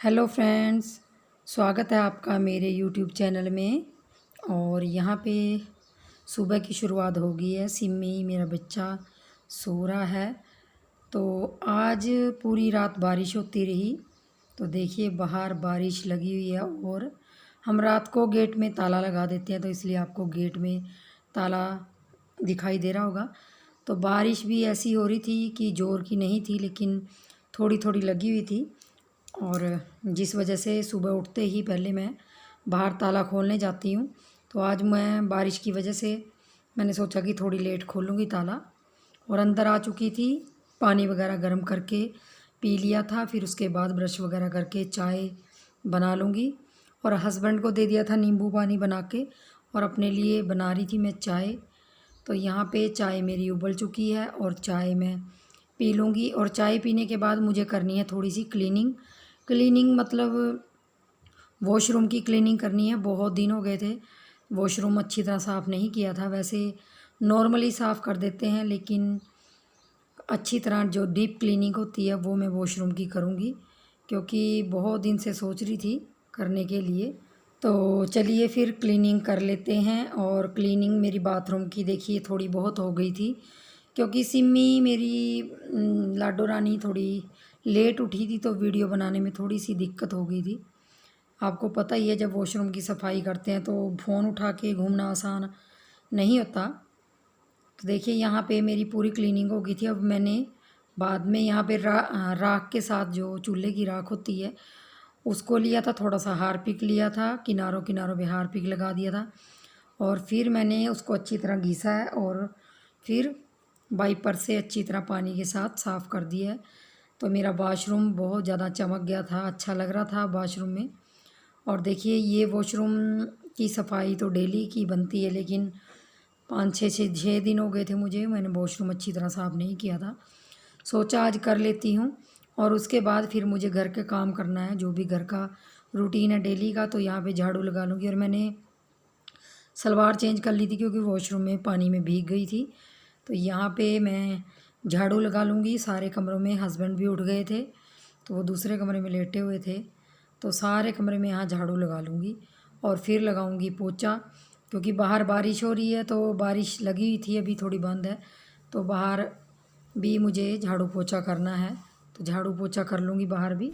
Hello friends, स्वागत है आपका मेरे यूट्यूब चैनल में। और यहाँ पे सुबह की शुरुआत हो गई है। सिमी मेरा बच्चा सो रहा है। तो आज पूरी रात बारिश होती रही। तो देखिए बाहर बारिश लगी हुई है और हम रात को गेट में ताला लगा देते हैं, तो इसलिए आपको गेट में ताला दिखाई दे रहा होगा। तो बारिश भी ऐसी हो रही थी कि ज़ोर की नहीं थी, लेकिन थोड़ी थोड़ी लगी हुई थी। और जिस वजह से सुबह उठते ही पहले मैं बाहर ताला खोलने जाती हूँ। तो आज मैं बारिश की वजह से मैंने सोचा कि थोड़ी लेट खोलूँगी ताला, और अंदर आ चुकी थी। पानी वगैरह गर्म करके पी लिया था, फिर उसके बाद ब्रश वगैरह करके चाय बना लूँगी। और हस्बैंड को दे दिया था नींबू पानी बना के, और अपने लिए बना रही थी मैं चाय। तो यहाँ पे चाय मेरी उबल चुकी है और चाय मैं पी लूँगी। और चाय पीने के बाद मुझे करनी है थोड़ी सी क्लीनिंग मतलब वॉशरूम की क्लीनिंग करनी है। बहुत दिन हो गए थे वॉशरूम अच्छी तरह साफ़ नहीं किया था। वैसे नॉर्मली साफ़ कर देते हैं, लेकिन अच्छी तरह जो डीप क्लीनिंग होती है वो मैं वॉशरूम की करूँगी, क्योंकि बहुत दिन से सोच रही थी करने के लिए। तो चलिए फिर क्लीनिंग कर लेते हैं। और क्लीनिंग मेरी बाथरूम की देखिए थोड़ी बहुत हो गई थी, क्योंकि सिमी मेरी लाडो रानी थोड़ी लेट उठी थी, तो वीडियो बनाने में थोड़ी सी दिक्कत हो गई थी। आपको पता ही है जब वॉशरूम की सफाई करते हैं तो फ़ोन उठा के घूमना आसान नहीं होता। तो देखिए यहाँ पे मेरी पूरी क्लीनिंग हो गई थी। अब मैंने बाद में यहाँ पे राख के साथ जो चूल्हे की राख होती है उसको लिया था, थोड़ा सा हारपिक लिया था, किनारों किनारों पे हारपिक लगा दिया था। और फिर मैंने उसको अच्छी तरह घिसा है और फिर वाइपर से अच्छी तरह पानी के साथ साफ़ कर दिया है। तो मेरा वॉशरूम बहुत ज़्यादा चमक गया था, अच्छा लग रहा था वॉशरूम में। और देखिए ये वॉशरूम की सफाई तो डेली की बनती है, लेकिन 5-6 दिन हो गए थे मैंने वॉशरूम अच्छी तरह साफ़ नहीं किया था। सोचा आज कर लेती हूँ, और उसके बाद फिर मुझे घर के काम करना है, जो भी घर का रूटीन है डेली का। तो यहाँ पे झाड़ू लगा लूँगी। और मैंने सलवार चेंज कर ली थी क्योंकि वॉशरूम में पानी में भीग गई थी। तो यहाँ पे मैं झाड़ू लगा लूँगी सारे कमरों में। हस्बैंड भी उठ गए थे, तो वो दूसरे कमरे में लेटे हुए थे। तो सारे कमरे में यहाँ झाड़ू लगा लूँगी और फिर लगाऊँगी पोछा, क्योंकि बाहर बारिश हो रही है। तो बारिश लगी हुई थी, अभी थोड़ी बंद है। तो बाहर भी मुझे झाड़ू पोछा करना है, तो झाड़ू पोछा कर लूँगी बाहर भी।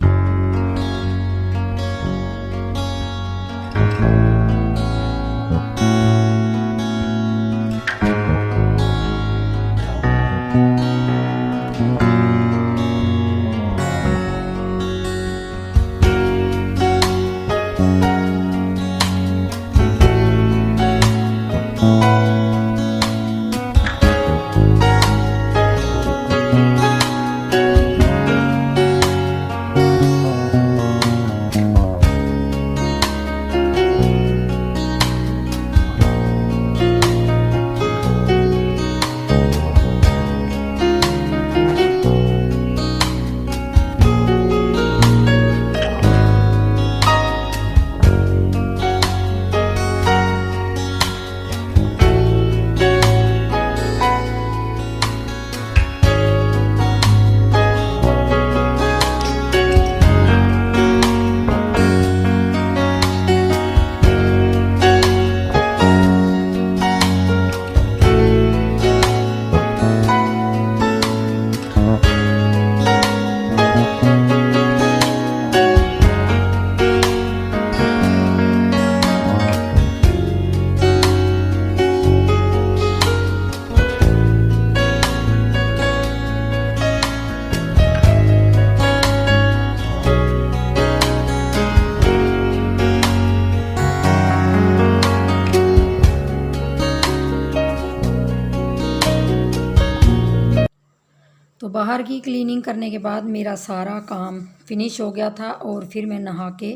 तो बाहर की क्लीनिंग करने के बाद मेरा सारा काम फिनिश हो गया था, और फिर मैं नहा के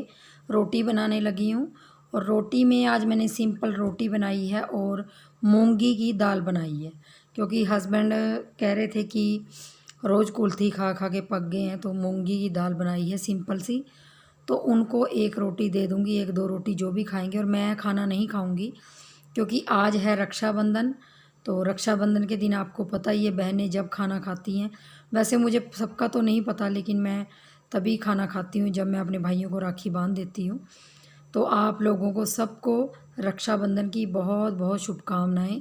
रोटी बनाने लगी हूँ। और रोटी में आज मैंने सिंपल रोटी बनाई है और मूंगी की दाल बनाई है, क्योंकि हस्बैंड कह रहे थे कि रोज़ कुल्थी खा खा के पक गए हैं, तो मूंगी की दाल बनाई है सिंपल सी। तो उनको एक रोटी दे दूँगी, 1-2 रोटी जो भी खाएंगे, और मैं खाना नहीं खाऊँगी, क्योंकि आज है रक्षाबंधन। तो रक्षाबंधन के दिन आपको पता ही है बहनें जब खाना खाती हैं। वैसे मुझे सबका तो नहीं पता, लेकिन मैं तभी खाना खाती हूँ जब मैं अपने भाइयों को राखी बांध देती हूँ। तो आप लोगों को सबको रक्षाबंधन की बहुत बहुत शुभकामनाएं।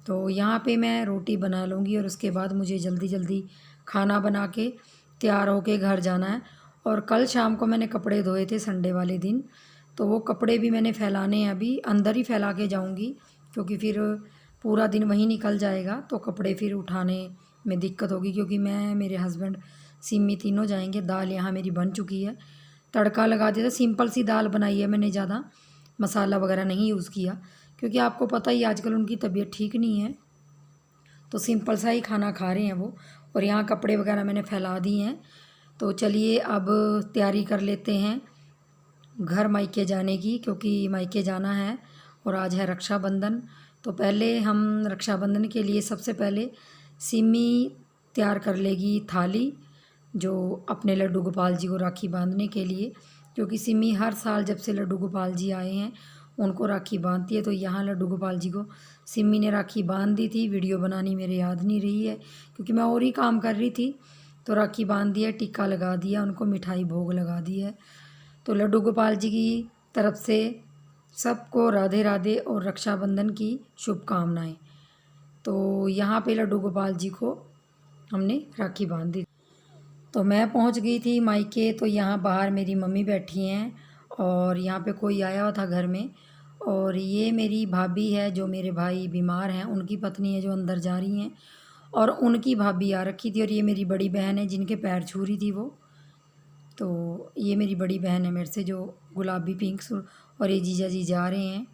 तो यहाँ पे मैं रोटी बना लूँगी और उसके बाद मुझे जल्दी जल्दी खाना बना के तैयार होके घर जाना है। और कल शाम को मैंने कपड़े धोए थे संडे वाले दिन, तो वो कपड़े भी मैंने फैलाने हैं, अभी अंदर ही फैला के जाऊँगी क्योंकि फिर पूरा दिन वहीं निकल जाएगा, तो कपड़े फिर उठाने में दिक्कत होगी क्योंकि मैं, मेरे हस्बैंड, सिमी तीनों जाएंगे। दाल यहाँ मेरी बन चुकी है, तड़का लगा दिया था। सिंपल सी दाल बनाई है मैंने, ज़्यादा मसाला वगैरह नहीं यूज़ किया क्योंकि आपको पता ही आजकल उनकी तबीयत ठीक नहीं है, तो सिंपल सा ही खाना खा रहे हैं वो। और यहाँ कपड़े वगैरह मैंने फैला दिए हैं। तो चलिए अब तैयारी कर लेते हैं घर मायके जाने की, क्योंकि मायके जाना है और आज है रक्षाबंधन। तो पहले हम रक्षाबंधन के लिए सबसे पहले सिमी तैयार कर लेगी थाली, जो अपने लड्डू गोपाल जी को राखी बांधने के लिए, क्योंकि सिमी हर साल जब से लड्डू गोपाल जी आए हैं उनको राखी बांधती है। तो यहाँ लड्डू गोपाल जी को सिमी ने राखी बांध दी थी, वीडियो बनानी मेरे याद नहीं रही है क्योंकि मैं और ही काम कर रही थी। तो राखी बांध दिया, टिक्का लगा दिया, उनको मिठाई भोग लगा दी है। तो लड्डू गोपाल जी की तरफ से सबको राधे राधे और रक्षाबंधन की शुभकामनाएं। तो यहाँ पे लड्डू गोपाल जी को हमने राखी बांध दी। तो मैं पहुँच गई थी मायके। तो यहाँ बाहर मेरी मम्मी बैठी हैं और यहाँ पे कोई आया हुआ था घर में। और ये मेरी भाभी है, जो मेरे भाई बीमार हैं उनकी पत्नी है, जो अंदर जा रही हैं। और उनकी भाभी आ रखी थी। और ये मेरी बड़ी बहन है जिनके पैर छू रही थी वो। तो ये मेरी बड़ी बहन है मेरे से, जो गुलाबी पिंक सूट। और ये जीजा जी जा रहे हैं।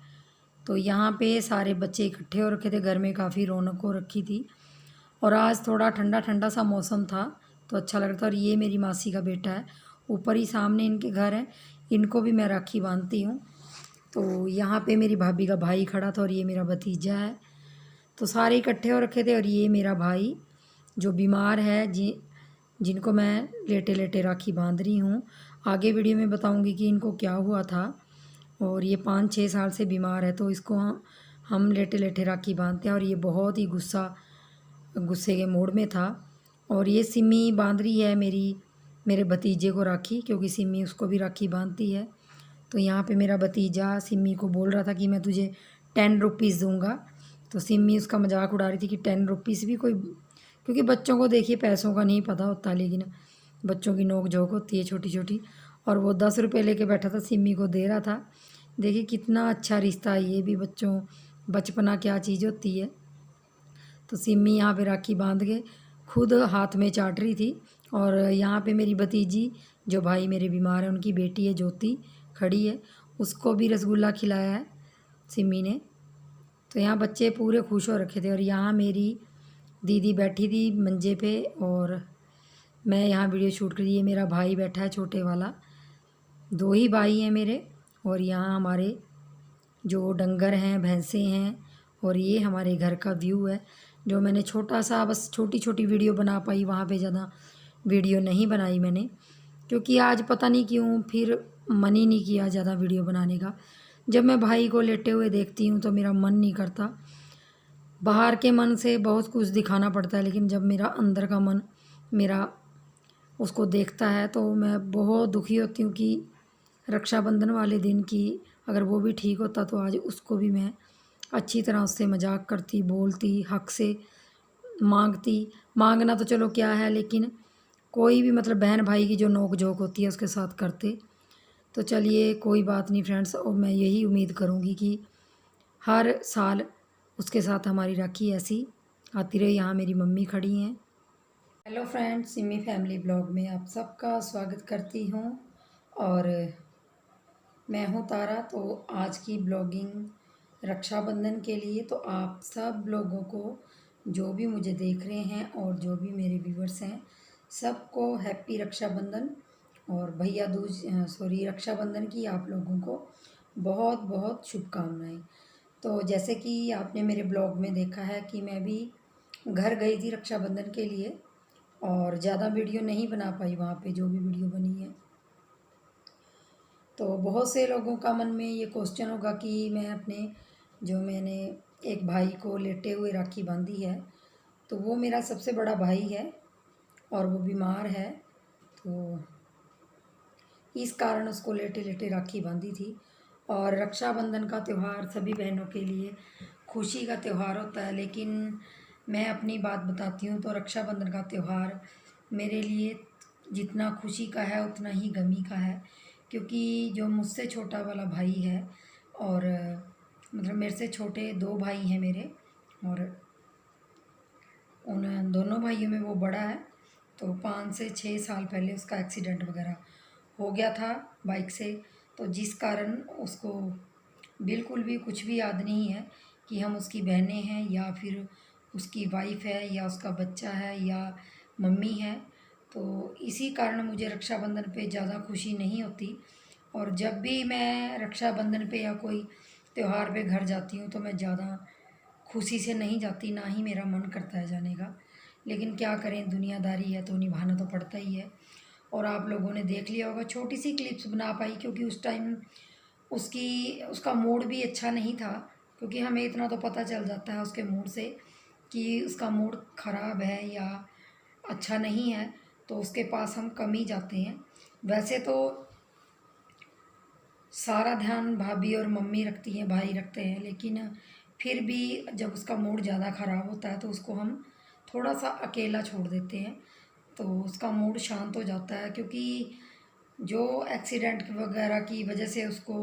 तो यहाँ पे सारे बच्चे इकट्ठे हो रखे थे, घर में काफ़ी रौनक हो रखी थी। और आज थोड़ा ठंडा ठंडा सा मौसम था तो अच्छा लग रहा था। और ये मेरी मासी का बेटा है, ऊपर ही सामने इनके घर है, इनको भी मैं राखी बांधती हूँ। तो यहाँ पे मेरी भाभी का भाई खड़ा था और ये मेरा भतीजा है। तो सारे इकट्ठे हो रखे थे। और ये मेरा भाई जो बीमार है, जिनको मैं लेटे लेटे राखी बांध रही हूँ। आगे वीडियो में बताऊँगी कि इनको क्या हुआ था। और ये 5-6 साल से बीमार है, तो इसको हम लेटे लेटे राखी बांधते हैं। और ये बहुत ही गुस्से के मूड में था। और ये सिमी बांध रही है मेरे भतीजे को राखी, क्योंकि सिमी उसको भी राखी बांधती है। तो यहाँ पे मेरा भतीजा सिमी को बोल रहा था कि मैं तुझे 10 रुपीज़ दूँगा। तो सिमी उसका मजाक उड़ा रही थी कि 10 रुपीज़ भी कोई, क्योंकि बच्चों को देखिए पैसों का नहीं पता होता, लेकिन बच्चों की नोक झोंक होती है छोटी छोटी। और वो 10 रुपये लेके बैठा था, सिमी को दे रहा था। देखिए कितना अच्छा रिश्ता है, ये भी बच्चों, बचपना क्या चीज़ होती है। तो सिमी यहाँ पे राखी बांध के खुद हाथ में चाट रही थी। और यहाँ पे मेरी भतीजी, जो भाई मेरे बीमार है उनकी बेटी है ज्योति, खड़ी है, उसको भी रसगुल्ला खिलाया है सिमी ने। तो यहाँ बच्चे पूरे खुश हो रखे थे। और यहाँ मेरी दीदी बैठी थी मंजे पे और मैं यहाँ वीडियो शूट कर रही। ये मेरा भाई बैठा है छोटे वाला, 2 ही भाई हैं मेरे। और यहाँ हमारे जो डंगर हैं, भैंसें हैं। और ये हमारे घर का व्यू है, जो मैंने छोटा सा, बस छोटी छोटी वीडियो बना पाई, वहाँ पे ज़्यादा वीडियो नहीं बनाई मैंने, क्योंकि आज पता नहीं क्यों फिर मन ही नहीं किया ज़्यादा वीडियो बनाने का। जब मैं भाई को लेटे हुए देखती हूँ तो मेरा मन नहीं करता। बाहर के मन से बहुत कुछ दिखाना पड़ता है, लेकिन जब मेरा अंदर का मन मेरा उसको देखता है तो मैं बहुत दुखी होती हूँ कि रक्षाबंधन वाले दिन की अगर वो भी ठीक होता तो आज उसको भी मैं अच्छी तरह उससे मजाक करती, बोलती, हक से मांगती। मांगना तो चलो क्या है, लेकिन कोई भी मतलब बहन भाई की जो नोक झोंक होती है उसके साथ करते। तो चलिए कोई बात नहीं फ्रेंड्स, और मैं यही उम्मीद करूँगी कि हर साल उसके साथ हमारी राखी ऐसी आती रहे। यहाँ मेरी मम्मी खड़ी हैं। Hello friends, Simi family blog में आप सबका स्वागत करती हूँ। और मैं हूँ तारा। तो आज की ब्लॉगिंग रक्षाबंधन के लिए, तो आप सब लोगों को जो भी मुझे देख रहे हैं और जो भी मेरे व्यूवर्स हैं, सबको हैप्पी रक्षाबंधन और भैया दूज रक्षाबंधन की आप लोगों को बहुत बहुत शुभकामनाएं। तो जैसे कि आपने मेरे ब्लॉग में देखा है कि मैं भी घर गई थी रक्षाबंधन के लिए और ज़्यादा वीडियो नहीं बना पाई वहाँ पे, जो भी वीडियो बनी है। तो बहुत से लोगों का मन में ये क्वेश्चन होगा कि मैंने एक भाई को लेटे हुए राखी बांधी है, तो वो मेरा सबसे बड़ा भाई है और वो बीमार है। तो इस कारण उसको लेटे लेटे राखी बांधी थी। और रक्षाबंधन का त्यौहार सभी बहनों के लिए खुशी का त्यौहार होता है, लेकिन मैं अपनी बात बताती हूँ तो रक्षाबंधन का त्यौहार मेरे लिए जितना खुशी का है उतना ही गमी का है। क्योंकि जो मुझसे छोटा वाला भाई है और मतलब मेरे से छोटे 2 भाई हैं मेरे, और उन दोनों भाइयों में वो बड़ा है। तो 5 से 6 साल पहले उसका एक्सीडेंट वगैरह हो गया था बाइक से, तो जिस कारण उसको बिल्कुल भी कुछ भी याद नहीं है कि हम उसकी बहनें हैं या फिर उसकी वाइफ है या उसका बच्चा है या मम्मी है। तो इसी कारण मुझे रक्षाबंधन पे ज़्यादा खुशी नहीं होती। और जब भी मैं रक्षाबंधन पे या कोई त्यौहार पे घर जाती हूँ तो मैं ज़्यादा खुशी से नहीं जाती, ना ही मेरा मन करता है जाने का। लेकिन क्या करें, दुनियादारी है तो निभाना तो पड़ता ही है। और आप लोगों ने देख लिया होगा, छोटी सी क्लिप्स बना पाई क्योंकि उस टाइम उसका मूड भी अच्छा नहीं था। क्योंकि हमें इतना तो पता चल जाता है उसके मूड से कि उसका मूड ख़राब है या अच्छा नहीं है, तो उसके पास हम कम ही जाते हैं। वैसे तो सारा ध्यान भाभी और मम्मी रखती हैं, भाई रखते हैं, लेकिन फिर भी जब उसका मूड ज़्यादा ख़राब होता है तो उसको हम थोड़ा सा अकेला छोड़ देते हैं, तो उसका मूड शांत हो जाता है। क्योंकि जो एक्सीडेंट वगैरह की वजह से उसको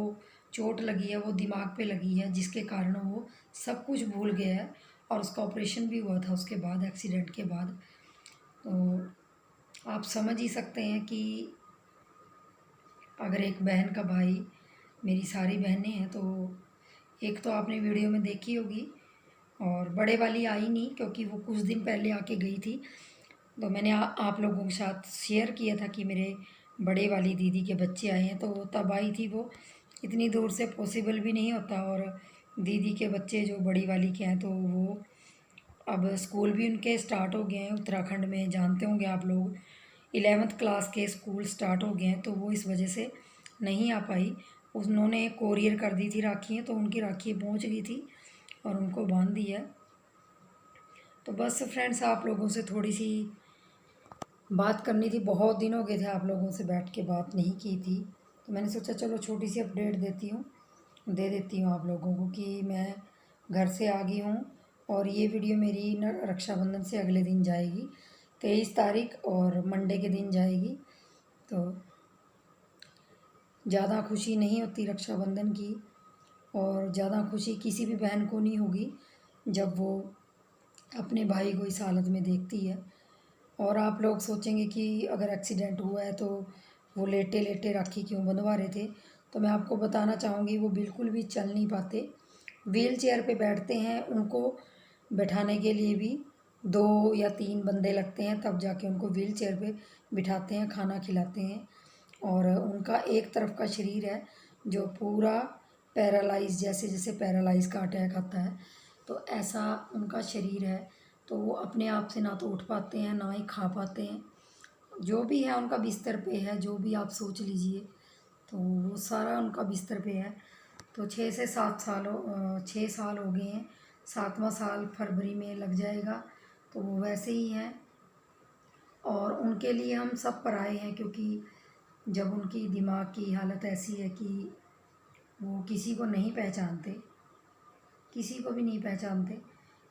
चोट लगी है वो दिमाग पे लगी है, जिसके कारण वो सब कुछ भूल गया है। और उसका ऑपरेशन भी हुआ था उसके बाद, एक्सीडेंट के बाद। तो आप समझ ही सकते हैं कि अगर एक बहन का भाई, मेरी सारी बहनें हैं, तो एक तो आपने वीडियो में देखी होगी और बड़े वाली आई नहीं क्योंकि वो कुछ दिन पहले आके गई थी। तो मैंने आप लोगों के साथ शेयर किया था कि मेरे बड़े वाली दीदी के बच्चे आए हैं, तो वो तब आई थी। वो इतनी दूर से पॉसिबल भी नहीं होता। और दीदी के बच्चे जो बड़ी वाली के हैं तो वो अब स्कूल भी उनके स्टार्ट हो गए हैं उत्तराखंड में, जानते होंगे आप लोग। 11th क्लास के स्कूल स्टार्ट हो गए हैं, तो वो इस वजह से नहीं आ पाई। उन्होंने कोरियर कर दी थी राखियाँ, तो उनकी राखी पहुंच गई थी और उनको बांध दी है। तो बस फ्रेंड्स, आप लोगों से थोड़ी सी बात करनी थी, बहुत दिन हो गए थे आप लोगों से बैठ के बात नहीं की थी। तो मैंने सोचा चलो छोटी सी अपडेट दे देती हूँ आप लोगों को कि मैं घर से आ गई हूँ। और ये वीडियो मेरी न रक्षाबंधन से अगले दिन जाएगी, 23 तारीख, और मंडे के दिन जाएगी। तो ज़्यादा खुशी नहीं होती रक्षाबंधन की, और ज़्यादा खुशी किसी भी बहन को नहीं होगी जब वो अपने भाई को इस हालत में देखती है। और आप लोग सोचेंगे कि अगर एक्सीडेंट हुआ है तो वो लेटे लेटे राखी क्यों बंधवा रहे थे, तो मैं आपको बताना चाहूँगी वो बिल्कुल भी चल नहीं पाते, व्हील चेयर पे बैठते हैं। उनको बैठाने के लिए भी 2 या 3 बंदे लगते हैं, तब जाके उनको व्हील चेयर पे बिठाते हैं, खाना खिलाते हैं। और उनका एक तरफ का शरीर है जो पूरा पैरालाइज, जैसे जैसे पैरालाइज का अटैक आता है तो ऐसा उनका शरीर है। तो वो अपने आप से ना तो उठ पाते हैं ना ही खा पाते हैं, जो भी है उनका बिस्तर पे है, जो भी आप सोच लीजिए। तो वो सारा उनका बिस्तर पे है। तो 6 साल हो गए हैं, 7वां साल फरवरी में लग जाएगा। तो वो वैसे ही हैं और उनके लिए हम सब पराए हैं। क्योंकि जब उनकी दिमाग की हालत ऐसी है कि वो किसी को नहीं पहचानते, किसी को भी नहीं पहचानते।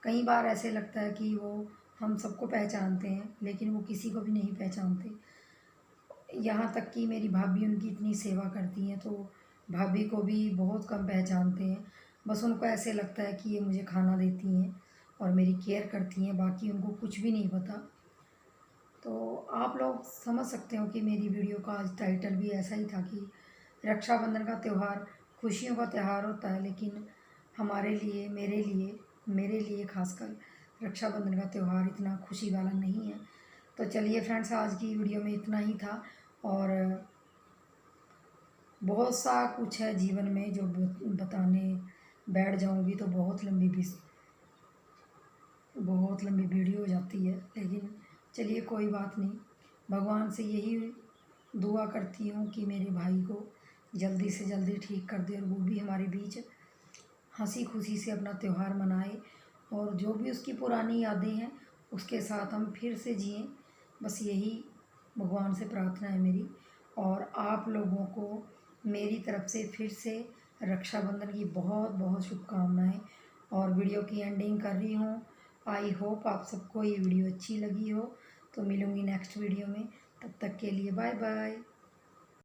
कई बार ऐसे लगता है कि वो हम सबको पहचानते हैं लेकिन वो किसी को भी नहीं पहचानते। यहाँ तक कि मेरी भाभी उनकी इतनी सेवा करती हैं तो भाभी को भी बहुत कम पहचानते हैं। बस उनको ऐसे लगता है कि ये मुझे खाना देती हैं और मेरी केयर करती हैं, बाकी उनको कुछ भी नहीं पता। तो आप लोग समझ सकते हो कि मेरी वीडियो का आज टाइटल भी ऐसा ही था कि रक्षाबंधन का त्यौहार खुशियों का त्यौहार होता है, लेकिन हमारे लिए, मेरे लिए खासकर रक्षाबंधन का त्यौहार इतना खुशी वाला नहीं है। तो चलिए फ्रेंड्स, आज की वीडियो में इतना ही था। और बहुत सा कुछ है जीवन में जो बताने बैठ जाऊंगी तो बहुत लंबी वीडियो हो जाती है। लेकिन चलिए कोई बात नहीं, भगवान से यही दुआ करती हूँ कि मेरे भाई को जल्दी से जल्दी ठीक कर दे और वो भी हमारे बीच हंसी खुशी से अपना त्यौहार मनाए। और जो भी उसकी पुरानी यादें हैं उसके साथ हम फिर से जिएं, बस यही भगवान से प्रार्थना है मेरी। और आप लोगों को मेरी तरफ से फिर से रक्षाबंधन की बहुत बहुत शुभकामनाएं। और वीडियो की एंडिंग कर रही हूँ। आई होप आप सबको ये वीडियो अच्छी लगी हो। तो मिलूँगी नेक्स्ट वीडियो में, तब तक के लिए बाय बाय।